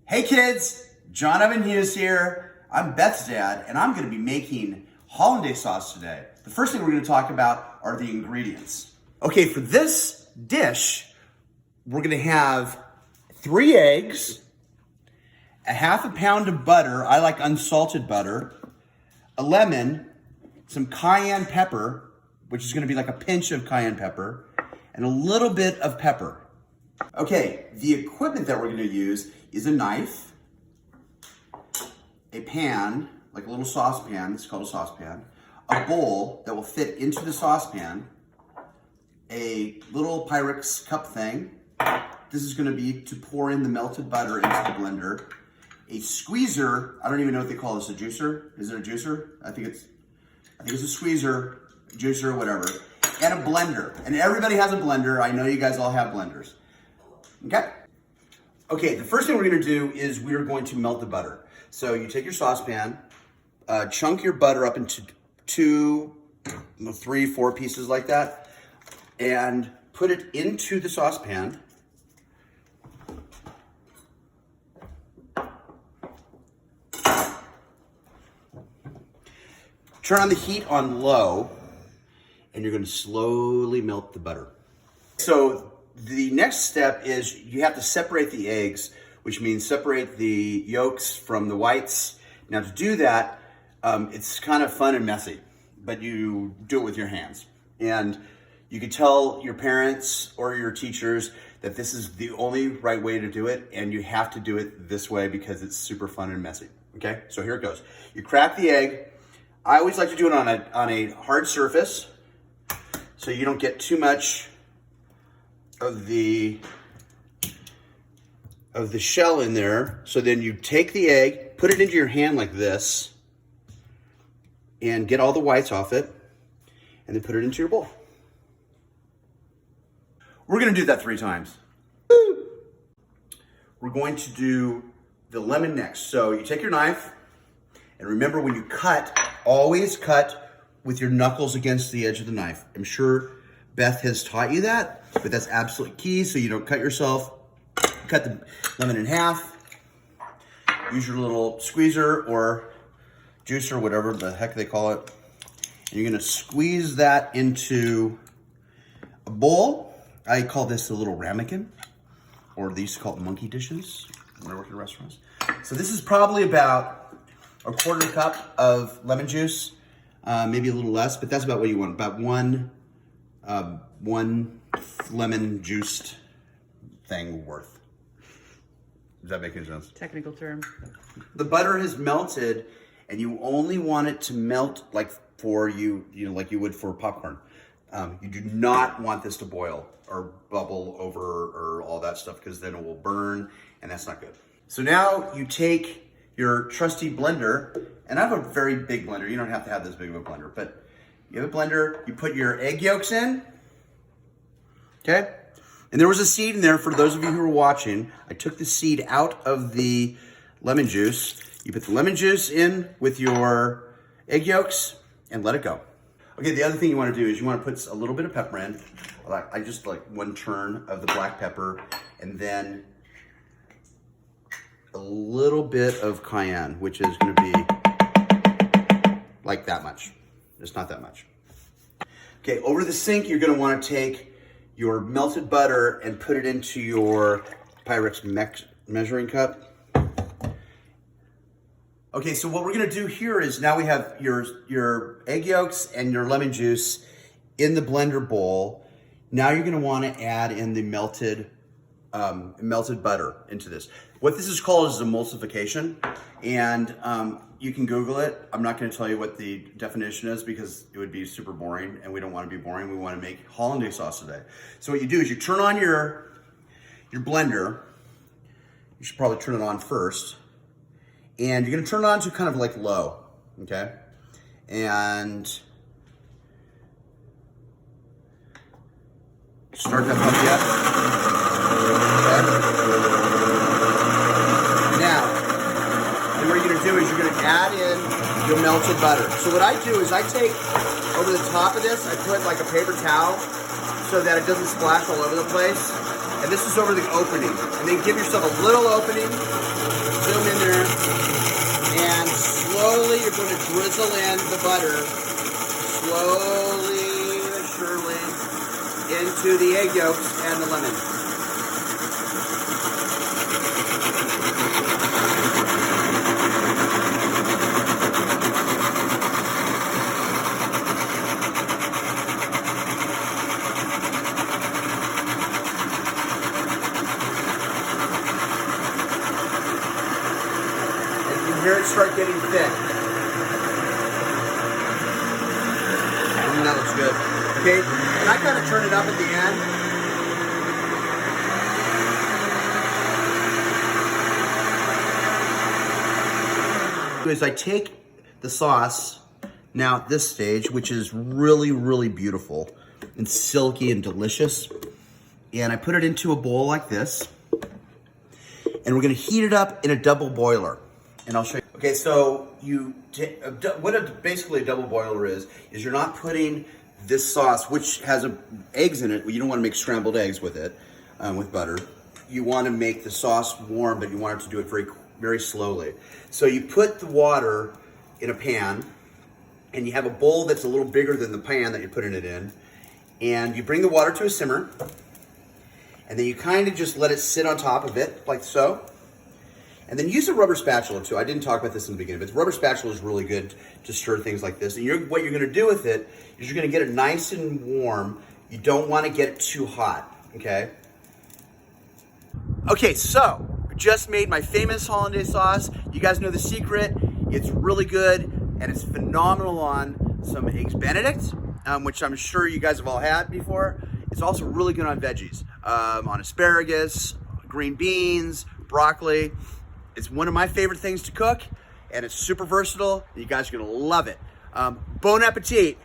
Hey kids, John Evan Hughes here. I'm Beth's dad, and I'm going to be making Hollandaise sauce today. The first thing we're going to talk about are the ingredients. Okay, for this dish, we're going to have 3 eggs, a half a pound of butter. I like unsalted butter, a lemon, some cayenne pepper, which is going to be like a pinch of cayenne pepper, and a little bit of pepper. Okay, the equipment that we're going to use is a knife, a pan, like a little saucepan, it's called a saucepan, a bowl that will fit into the saucepan, a little Pyrex cup thing. This is going to be to pour in the melted butter into the blender. A squeezer, I don't even know what they call this, a juicer? Is it a juicer? I think it's a squeezer, juicer, whatever. And a blender. And everybody has a blender. I know you guys all have blenders. Okay? Okay, the first thing we're going to do is we are going to melt the butter. So you take your saucepan, chunk your butter up into 2, 3, 4 pieces like that, and put it into the saucepan. Turn on the heat on low, and you're going to slowly melt the butter. So the next step is you have to separate the eggs, which means separate the yolks from the whites. Now to do that, it's kind of fun and messy, but you do it with your hands. And you could tell your parents or your teachers that this is the only right way to do it, and you have to do it this way because it's super fun and messy. Okay, so here it goes. You crack the egg. I always like to do it on a hard surface so you don't get too much of the shell in there. So then you take the egg, put it into your hand like this, and get all the whites off it, and then put it into your bowl. We're gonna do that 3 times. We're going to do the lemon next. So you take your knife, and remember when you cut, always cut with your knuckles against the edge of the knife. I'm sure Beth has taught you that, but that's absolutely key so you don't cut yourself. Cut the lemon in half. Use your little squeezer or juicer, whatever the heck they call it. And you're gonna squeeze that into a bowl. I call this a little ramekin, or they used to call it monkey dishes when I worked in restaurants. So this is probably about a 1/4 cup of lemon juice, maybe a little less, but that's about what you want. About one lemon juiced thing worth. Does that make any sense? Technical term. The butter has melted, and you only want it to melt like like you would for popcorn. You do not want this to boil or bubble over or all that stuff, because then it will burn, and that's not good. So now you take your trusty blender, and I have a very big blender. You don't have to have this big of a blender, but you have a blender. You put your egg yolks in, okay? And there was a seed in there for those of you who are watching. I took the seed out of the lemon juice. You put the lemon juice in with your egg yolks and let it go. Okay, the other thing you want to do is you want to put a little bit of pepper in. I just like 1 turn of the black pepper, and then a little bit of cayenne, which is going to be like that much. It's not that much. Okay, over the sink, you're going to want to take your melted butter and put it into your Pyrex measuring cup. Okay, so what we're going to do here is now we have your egg yolks and your lemon juice in the blender bowl. Now you're going to want to add in the melted butter into this. What this is called is emulsification, and you can Google it. I'm not going to tell you what the definition is because it would be super boring, and we don't want to be boring. We want to make Hollandaise sauce today. So what you do is you turn on your blender. You should probably turn it on first, and you're going to turn it on to kind of like low, okay? And start that puppy up. Now, then what you're going to do is you're going to add in your melted butter. So what I do is I take over the top of this, I put like a paper towel so that it doesn't splash all over the place. And this is over the opening. And then give yourself a little opening, zoom in there, and slowly you're going to drizzle in the butter, slowly and surely, into the egg yolks and the lemon. Here it start getting thick. That looks good. Okay, and I kind of turn it up at the end. Is I take the sauce now at this stage, which is really, really beautiful and silky and delicious, and I put it into a bowl like this, and we're gonna heat it up in a double boiler. And I'll show you. Okay, so basically a double boiler is you're not putting this sauce, which has eggs in it. You don't want to make scrambled eggs with it, with butter. You want to make the sauce warm, but you want it to do it very, very slowly. So you put the water in a pan, and you have a bowl that's a little bigger than the pan that you're putting it in, and you bring the water to a simmer, and then you kind of just let it sit on top of it, like so. And then use a rubber spatula too. I didn't talk about this in the beginning, but the rubber spatula is really good to stir things like this. And what you're gonna do with it is you're gonna get it nice and warm. You don't wanna get it too hot, okay? Okay, so I just made my famous hollandaise sauce. You guys know the secret. It's really good and it's phenomenal on some Eggs Benedict, which I'm sure you guys have all had before. It's also really good on veggies, on asparagus, green beans, broccoli. It's one of my favorite things to cook, and it's super versatile, and you guys are gonna love it. Bon appetit.